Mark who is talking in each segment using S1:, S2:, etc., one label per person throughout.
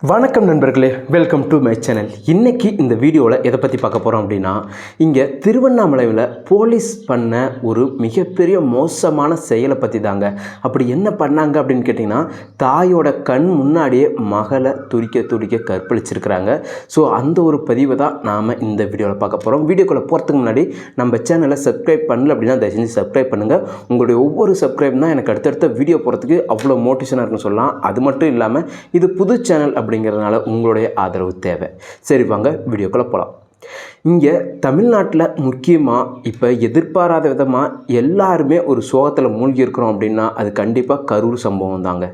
S1: வணக்கம் நண்பர்களே, welcome to my channel. இன்றைக்கி இந்த வீடியோவில் எதை பற்றி பார்க்க போகிறோம் அப்படின்னா, இங்கே திருவண்ணாமலையில் போலீஸ் பண்ண ஒரு மிகப்பெரிய மோசமான செயலை பற்றி தாங்க. அப்படி என்ன பண்ணாங்க அப்படின்னு கேட்டிங்கன்னா, தாயோட கண் முன்னாடியே மகளை துடிக்க கற்பழிச்சிருக்கிறாங்க. ஸோ அந்த ஒரு பதிவை தான் நாம் இந்த வீடியோவில் பார்க்க போகிறோம். வீடியோக்குள்ளே போகிறதுக்கு முன்னாடி நம்ம சேனலை சப்ஸ்கிரைப் பண்ணல அப்படின்னா தயவு செஞ்சு சப்ஸ்கிரைப் பண்ணுங்கள். உங்களுடைய ஒவ்வொரு சப்ஸ்கிரைப் தான் எனக்கு அடுத்தடுத்த வீடியோ போகிறதுக்கு அவ்வளோ மோட்டிவேஷனாக இருக்குன்னு சொல்லலாம். அது மட்டும் இல்லாமல் இது புது சேனல் அப்படிங்கிறதுனால உங்களுடைய ஆதரவு தேவை. சரி, வாங்க வீடியோக்குள்ளே போகலாம். இங்கே தமிழ்நாட்டில் முக்கியமாக இப்போ எதிர்பாராத விதமாக எல்லாருமே ஒரு சோகத்தில் மூழ்கி இருக்கிறோம் அப்படின்னா அது கண்டிப்பாக கரூர் சம்பவம் தாங்க.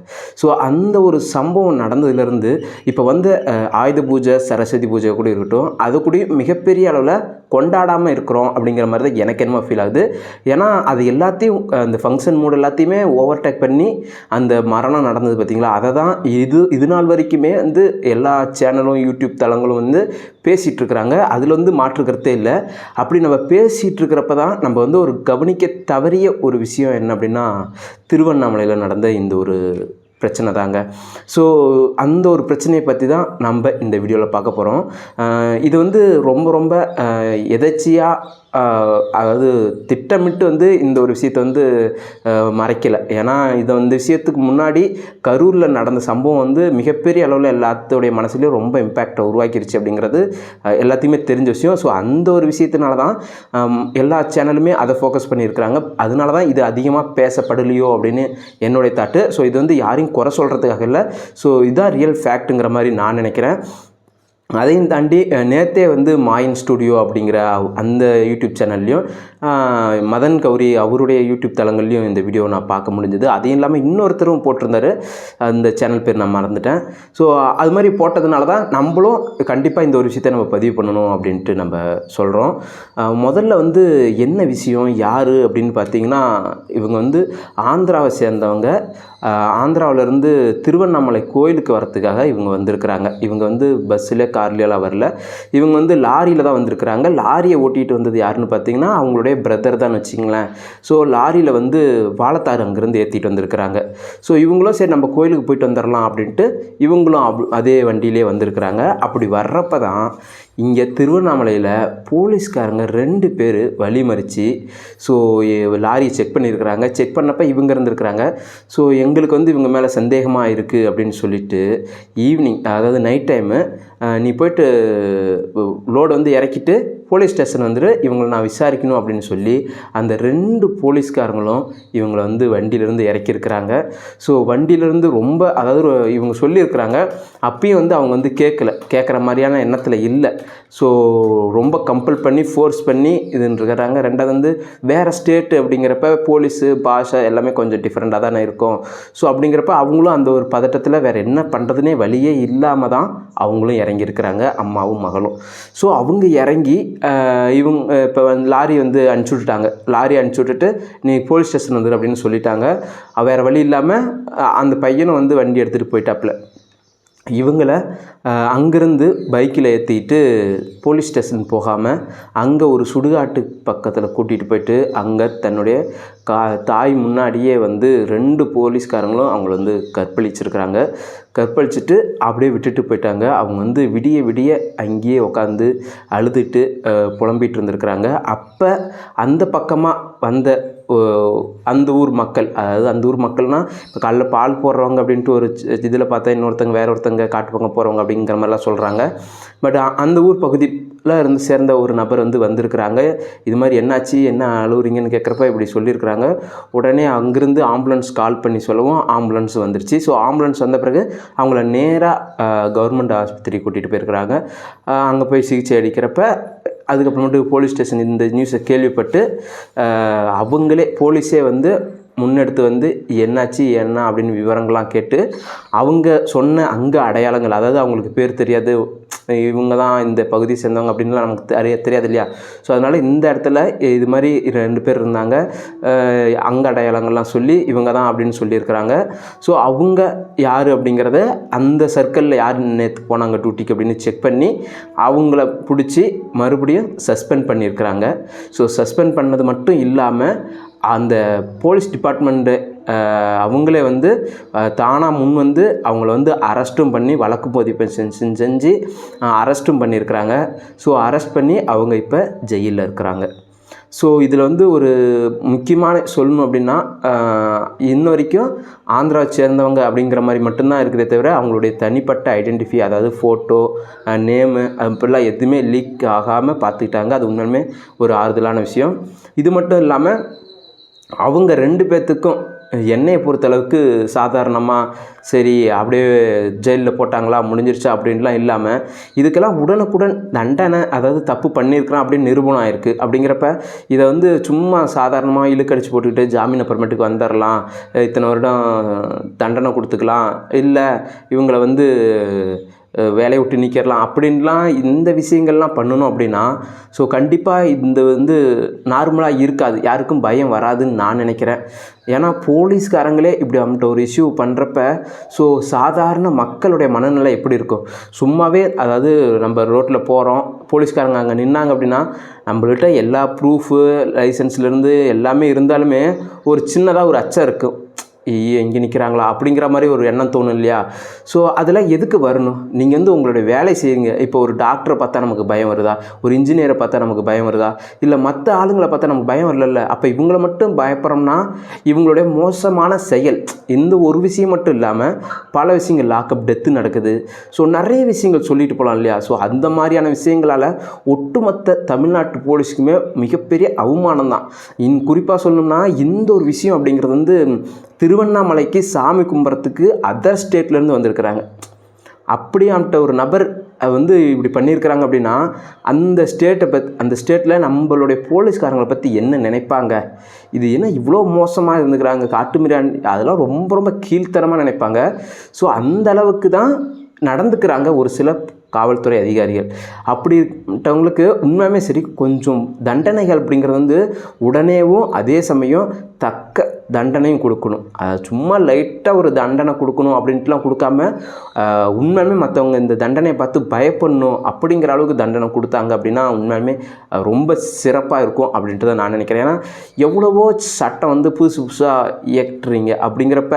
S1: ஸோ அந்த ஒரு சம்பவம் நடந்ததுலேருந்து இப்போ ஆயுத பூஜை, சரஸ்வதி பூஜை கூட இருக்கட்டும், அது கூட மிகப்பெரிய அளவில் கொண்டாடாமல் இருக்கிறோம் அப்படிங்கிற மாதிரி தான் எனக்கு என்னமோ ஃபீல் ஆகுது. ஏன்னா அது எல்லாத்தையும் அந்த ஃபங்க்ஷன் மூட் எல்லாத்தையுமே ஓவர்டேக் பண்ணி அந்த மரணம் நடந்தது பார்த்திங்களா, அதை தான் இது நாள் வரைக்குமே எல்லா சேனலும் யூடியூப் தளங்களும் பேசிகிட்ருக்குறாங்க. அதில் மாற்றுக்கிறதே இல்லை. அப்படி நம்ம பேசிகிட்டு இருக்கிறப்ப தான் நம்ம ஒரு கவனிக்க தவறிய ஒரு விஷயம் என்ன அப்படின்னா, திருவண்ணாமலையில் நடந்த இந்த ஒரு பிரச்சனை தாங்க. ஸோ அந்த ஒரு பிரச்சனையை பற்றி தான் நம்ம இந்த வீடியோவில் பார்க்க போகிறோம். இது ரொம்ப எதேச்சியாக, அதாவது திட்டமிட்டு இந்த ஒரு விஷயத்தை மறைக்கலை. ஏன்னா இந்த விஷயத்துக்கு முன்னாடி கரூரில் நடந்த சம்பவம் மிகப்பெரிய அளவில் எல்லாத்தோடைய மனசுலேயும் ரொம்ப இம்பேக்டை உருவாக்கிருச்சு அப்படிங்கிறது எல்லாத்தையுமே தெரிஞ்ச விஷயம். ஸோ அந்த ஒரு விஷயத்தினால தான் எல்லா சேனலுமே அதை ஃபோக்கஸ் பண்ணியிருக்கிறாங்க. அதனால தான் இது அதிகமாக பேசப்படலையோ அப்படின்னு என்னுடைய தாட்டு. ஸோ இது யாரையும் குறை சொல்கிறதுக்காக இல்லை. ஸோ இதுதான் ரியல் ஃபேக்ட்டுங்கிற மாதிரி நான் நினைக்கிறேன். அதையும் தாண்டி நேற்றே மாயின் ஸ்டுடியோ அப்படிங்கிற அந்த யூடியூப் சேனல்லையும் மதன் கௌரி அவருடைய யூடியூப் தளங்கள்லையும் இந்த வீடியோ நான் பார்க்க முடிஞ்சது. அதையும் இல்லாமல் இன்னொருத்தரும் போட்டிருந்தார், அந்த சேனல் பேர் நான் மறந்துட்டேன். ஸோ அது மாதிரி போட்டதுனால தான் நம்மளும் கண்டிப்பாக இந்த ஒரு விஷயத்தை நம்ம பதிவு பண்ணணும் அப்படின்ட்டு நம்ம சொல்கிறோம். முதல்ல என்ன விஷயம் யார் அப்படின்னு பார்த்தீங்கன்னா, இவங்க ஆந்திராவை சேர்ந்தவங்க. ஆந்திராவிலேருந்து திருவண்ணாமலை கோயிலுக்கு வரத்துக்காக இவங்க வந்திருக்கிறாங்க. இவங்க பஸ்ஸில் கார்லையெல்லாம் வரல. இவங்க லாரியில் தான் வந்திருக்கிறாங்க. லாரியை ஓட்டிகிட்டு வந்தது யாருன்னு பார்த்தீங்கன்னா அவங்களுடைய பிரதர் தான் வச்சிங்களேன். ஸோ லாரியில் வாழைத்தார் அங்கேருந்து ஏற்றிட்டு வந்திருக்கிறாங்க. ஸோ இவங்களும் சரி நம்ம கோயிலுக்கு போயிட்டு வந்துடலாம் அப்படின்ட்டு இவங்களும் அதே வண்டியிலே வந்திருக்கிறாங்க. அப்படி வர்றப்ப தான் இங்கே திருவண்ணாமலையில் போலீஸ்காரங்க 2 பேர் வழிமறித்து ஸோ லாரியை செக் பண்ணியிருக்கிறாங்க. செக் பண்ணப்போ இவங்க இருந்திருக்கிறாங்க. ஸோ எங்களுக்கு இவங்க மேலே சந்தேகமாக இருக்குது அப்படின்னு சொல்லிட்டு ஈவினிங், அதாவது நைட் டைமு, நீ போய்ட்டு லோடு இறக்கிட்டு போலீஸ் ஸ்டேஷன் இவங்களை நான் விசாரிக்கணும் அப்படின்னு சொல்லி அந்த 2 போலீஸ்காரங்களும் இவங்களை வண்டியிலேருந்து இறக்கியிருக்கிறாங்க. ஸோ வண்டியிலேருந்து ரொம்ப, அதாவது இவங்க சொல்லியிருக்கிறாங்க, அப்பயும் அவங்க கேட்குற மாதிரியான எண்ணத்தில் இல்லை. ஸோ ரொம்ப கம்பல் பண்ணி ஃபோர்ஸ் பண்ணி இதுன்றிருக்கிறாங்க. ரெண்டாவது வேறு ஸ்டேட்டு அப்படிங்கிறப்ப போலீஸு பாஷை எல்லாமே கொஞ்சம் டிஃப்ரெண்ட்டாக தானே இருக்கும். ஸோ அப்படிங்கிறப்ப அவங்களும் அந்த ஒரு பதட்டத்தில் வேறு என்ன பண்ணுறதுனே வழியே இல்லாமல் தான் அவங்களும் இறங்கியிருக்கிறாங்க, அம்மாவும் மகளும். ஸோ அவங்க இறங்கி இவங்க இப்போ லாரி அனுப்பிச்சி விட்டுட்டாங்க. லாரி அனுப்பிச்சி விட்டுட்டு நீ போலீஸ் ஸ்டேஷன் அப்படின்னு சொல்லிட்டாங்க. வேறு வழி இல்லாமல் அந்த பையனும் வண்டி எடுத்துகிட்டு போயிட்டாப்புல. இவங்களை அங்கேருந்து பைக்கில் ஏற்றிட்டு போலீஸ் ஸ்டேஷன் போகாமல் அங்கே ஒரு சுடுகாட்டு பக்கத்தில் கூட்டிகிட்டு போயிட்டு அங்கே தன்னுடைய தாய் முன்னாடியே 2 போலீஸ்காரங்களும் அவங்கள கற்பழிச்சிருக்கிறாங்க. கற்பழிச்சிட்டு அப்படியே விட்டுட்டு போயிட்டாங்க. அவங்க விடிய அங்கேயே உட்காந்து அழுதுட்டு புலம்பிகிட்டு இருந்திருக்கிறாங்க. அப்போ அந்த பக்கமாக வந்த அந்த ஊர் மக்கள், அதாவது அந்த ஊர் மக்கள்னால் இப்போ காலைல பால் போடுறவங்க அப்படின்ட்டு ஒரு இதில் பார்த்தா இன்னொருத்தங்க வேற ஒருத்தங்க காட்டு பக்கம் போகிறவங்க அப்படிங்கிற மாதிரிலாம் சொல்கிறாங்க. பட் அந்த ஊர் பகுதியில் சேர்ந்த ஒரு நபர் வந்திருக்கிறாங்க. இது மாதிரி என்னாச்சு, என்ன அழுவுறீங்கன்னு கேட்குறப்ப இப்படி சொல்லியிருக்கிறாங்க. உடனே அங்கேருந்து ஆம்புலன்ஸ் கால் பண்ணி சொல்லவும் ஆம்புலன்ஸ் வந்துருச்சு. ஸோ ஆம்புலன்ஸ் வந்த பிறகு அவங்கள நேராக கவர்மெண்ட் ஆஸ்பத்திரி கூட்டிகிட்டு போயிருக்கிறாங்க. அங்கே போய் சிகிச்சை அளிக்கிறப்ப அதுக்கப்புறமேட்டு போலீஸ் ஸ்டேஷன் இந்த நியூஸை கேள்விப்பட்டு அவங்களே போலீஸே முன்னெடுத்து என்னாச்சு என்ன அப்படின்னு விவரங்கள்லாம் கேட்டு அவங்க சொன்ன அங்கே அடையாளங்கள், அதாவது அவங்களுக்கு பேர் தெரியாது, இவங்க தான் இந்த பகுதியை சேர்ந்தவங்க அப்படின்லாம் நமக்கு தெரியாது இல்லையா. ஸோ அதனால் இந்த இடத்துல இது மாதிரி 2 பேர் இருந்தாங்க, அங்கே அடையாளங்கள்லாம் சொல்லி இவங்க தான் அப்படின்னு சொல்லியிருக்கிறாங்க. ஸோ அவங்க யார் அப்படிங்கிறத அந்த சர்க்கிளில் யார் நேற்று போனாங்க டியூட்டிக்கு அப்படின்னு செக் பண்ணி அவங்கள பிடிச்சி மறுபடியும் சஸ்பெண்ட் பண்ணியிருக்கிறாங்க. ஸோ சஸ்பெண்ட் பண்ணது மட்டும் இல்லாமல் அந்த போலீஸ் டிபார்ட்மெண்ட்டு அவங்களே வந்து தானாக முன் வந்து அவங்கள வந்து அரெஸ்ட்டும் பண்ணி வழக்கு பதிவு செஞ்சு அரெஸ்ட்டும் பண்ணியிருக்கிறாங்க. ஸோ அரெஸ்ட் பண்ணி அவங்க இப்போ ஜெயிலில் இருக்கிறாங்க. ஸோ இதில் வந்து ஒரு முக்கியமான சொல்லணும் அப்படின்னா, இன்ன வரைக்கும் ஆந்திராவை சேர்ந்தவங்க அப்படிங்கிற மாதிரி மட்டும்தான் இருக்குதே தவிர அவங்களுடைய தனிப்பட்ட ஐடென்டிஃபை, அதாவது ஃபோட்டோ, நேமு அப்படிலாம் எதுவுமே லீக் ஆகாமல் பார்த்துக்கிட்டாங்க. அது உண்மையுமே ஒரு ஆறுதலான விஷயம். இது மட்டும் இல்லாமல் அவங்க 2 பேர்த்துக்கும் என்னையை பொறுத்தளவுக்கு சாதாரணமாக சரி அப்படியே ஜெயிலில் போட்டாங்களா முடிஞ்சிருச்சா அப்படின்லாம் இல்லாமல் இதுக்கெல்லாம் உடனுக்குடன் தண்டனை, அதாவது தப்பு பண்ணியிருக்கிறான் அப்படின்னு நிரூபணம் ஆயிருக்கு. அப்படிங்கிறப்ப இதை வந்து சும்மா சாதாரணமாக இழுக்கடிச்சு போட்டுக்கிட்டு ஜாமீன் அப்புறமேட்டுக்கு வந்துடலாம், இத்தனை வருடம் தண்டனை கொடுத்துக்கலாம், இல்லை இவங்களை வந்து வேலையை விட்டு நீக்கிடலாம் அப்படின்லாம் இந்த விஷயங்கள்லாம் பண்ணணும் அப்படின்னா ஸோ கண்டிப்பாக இந்த வந்து நார்மலாக இருக்காது, யாருக்கும் பயம் வராதுன்னு நான் நினைக்கிறேன். ஏன்னா போலீஸ்காரங்களே இப்படி அவங்கள்ட்ட ஒரு இஷ்யூ பண்ணுறப்ப ஸோ சாதாரண மக்களுடைய மனநிலை எப்படி இருக்கும்? சும்மாவே அதாவது நம்ம ரோட்டில் போகிறோம், போலீஸ்காரங்க அங்கே நின்னாங்க அப்படின்னா நம்மள்கிட்ட எல்லா ப்ரூஃபு, லைசன்ஸ்லேருந்து எல்லாமே இருந்தாலுமே ஒரு சின்னதாக ஒரு அச்சம் இருக்கும், எங்கே நிற்கிறாங்களா அப்படிங்கிற மாதிரி ஒரு எண்ணம் தோணும் இல்லையா? ஸோ அதில் எதுக்கு வரணும்? நீங்கள் வந்து உங்களுடைய வேலை செய்யுங்க. இப்போ ஒரு டாக்டரை பார்த்தா நமக்கு பயம் வருதா? ஒரு இன்ஜினியரை பார்த்தா நமக்கு பயம் வருதா? இல்லை மற்ற ஆளுங்களை பார்த்தா நமக்கு பயம் வரல. அப்போ இவங்களை மட்டும் பயப்படுறோம்னா இவங்களுடைய மோசமான செயல், இந்த ஒரு விஷயம் மட்டும் இல்லாமல் பல விஷயங்கள், லாக்அப் டெத்து நடக்குது. ஸோ நிறைய விஷயங்கள் சொல்லிட்டு போகலாம் இல்லையா? ஸோ அந்த மாதிரியான விஷயங்களால் ஒட்டுமொத்த தமிழ்நாட்டு போலீஸுக்குமே மிகப்பெரிய அவமானம் தான். குறிப்பாக சொல்லணும்னா இந்த ஒரு விஷயம் அப்படிங்கிறது வந்து திருவண்ணாமலைக்கு சாமி கும்பிட்றதுக்கு அதர் ஸ்டேட்லேருந்து வந்திருக்கிறாங்க. அப்படியான்ட்ட ஒரு நபர் வந்து இப்படி பண்ணியிருக்கிறாங்க அப்படின்னா அந்த ஸ்டேட்டில் நம்மளுடைய போலீஸ்காரங்களை பற்றி என்ன நினைப்பாங்க? இது என்ன இவ்வளோ மோசமாக இருந்துக்கிறாங்க, காட்டுமிராண்டி, அதெல்லாம் ரொம்ப ரொம்ப கீழ்த்தரமாக நினைப்பாங்க. ஸோ அந்த அளவுக்கு தான் நடந்துக்கிறாங்க ஒரு சில காவல்துறை அதிகாரிகள். அப்படிட்டவங்களுக்கு உண்மையுமே சரி கொஞ்சம் தண்டனைகள் அப்படிங்கிறது வந்து உடனேவும் அதே சமயம் தக்க தண்டனையும் கொடுக்கணும். சும்மா லைட்டாக ஒரு தண்டனை கொடுக்கணும் அப்படின்ட்டுலாம் கொடுக்காம உண்மையுமே மற்றவங்க இந்த தண்டனையை பார்த்து பயப்படணும் அப்படிங்கிற அளவுக்கு தண்டனை கொடுத்தாங்க அப்படின்னா உண்மையுமே ரொம்ப சிறப்பாக இருக்கும் அப்படின்ட்டு தான் நான் நினைக்கிறேன். ஏன்னா எவ்வளவோ சட்டம் வந்து புதுசாக இயற்றுறீங்க அப்படிங்கிறப்ப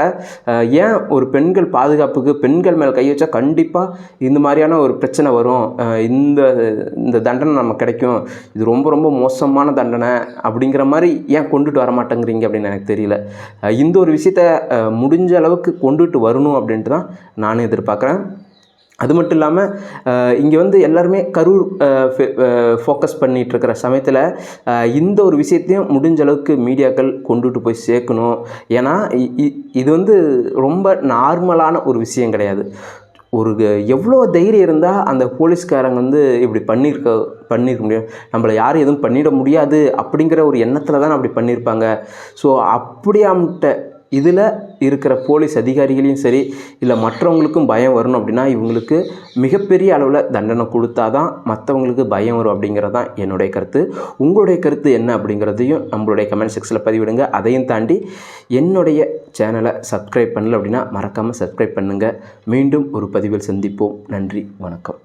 S1: ஏன் ஒரு பெண்கள் பாதுகாப்புக்கு பெண்கள் மேலே கை வச்சா கண்டிப்பாக இந்த மாதிரியான ஒரு பிரச்சனை வரும், இந்த தண்டனை நமக்கு கிடைக்கும், இது ரொம்ப ரொம்ப மோசமான தண்டனை அப்படிங்கிற மாதிரி ஏன் கொண்டுட்டு வர மாட்டேங்கிறீங்க அப்படின்னு எனக்கு தெரியல. இந்த ஒரு விஷயத்த முடிஞ்ச அளவுக்கு கொண்டுட்டு வரணும் அப்படின்ட்டு தான் நானும் எதிர்பார்க்குறேன். அது மட்டும் இல்லாமல் இங்கே வந்து எல்லாருமே கரூர் ஃபோக்கஸ் பண்ணிகிட்ருக்கிற சமயத்தில் இந்த ஒரு விஷயத்தையும் முடிஞ்ச அளவுக்கு மீடியாக்கள் கொண்டுட்டு போய் சேர்க்கணும். ஏன்னா இது வந்து ரொம்ப நார்மலான ஒரு விஷயம் கிடையாது. ஒரு எவ்வளோ தைரியம் இருந்தால் அந்த போலீஸ்காரங்க வந்து இப்படி பண்ணியிருக்க முடியும், நம்மளை யாரும் எதுவும் பண்ணிட முடியாது அப்படிங்கிற ஒரு எண்ணத்தில் தான் அப்படி பண்ணியிருப்பாங்க. ஸோ அப்படியாமட்ட இதில் இருக்கிற போலீஸ் அதிகாரிகளையும் சரி இல்லை மற்றவங்களுக்கும் பயம் வரணும் அப்படின்னா இவங்களுக்கு மிகப்பெரிய அளவில் தண்டனை கொடுத்தா தான் மற்றவங்களுக்கு பயம் வரும் அப்படிங்கிறது தான் என்னுடைய கருத்து. உங்களுடைய கருத்து என்ன அப்படிங்கிறதையும் நம்மளுடைய கமெண்ட் செக்ஷனில் பதிவிடுங்க. அதையும் தாண்டி என்னுடைய சேனலை சப்ஸ்கிரைப் பண்ணல அப்படின்னா மறக்காமல் சப்ஸ்கிரைப் பண்ணுங்கள். மீண்டும் ஒரு பதிவில் சந்திப்போம். நன்றி, வணக்கம்.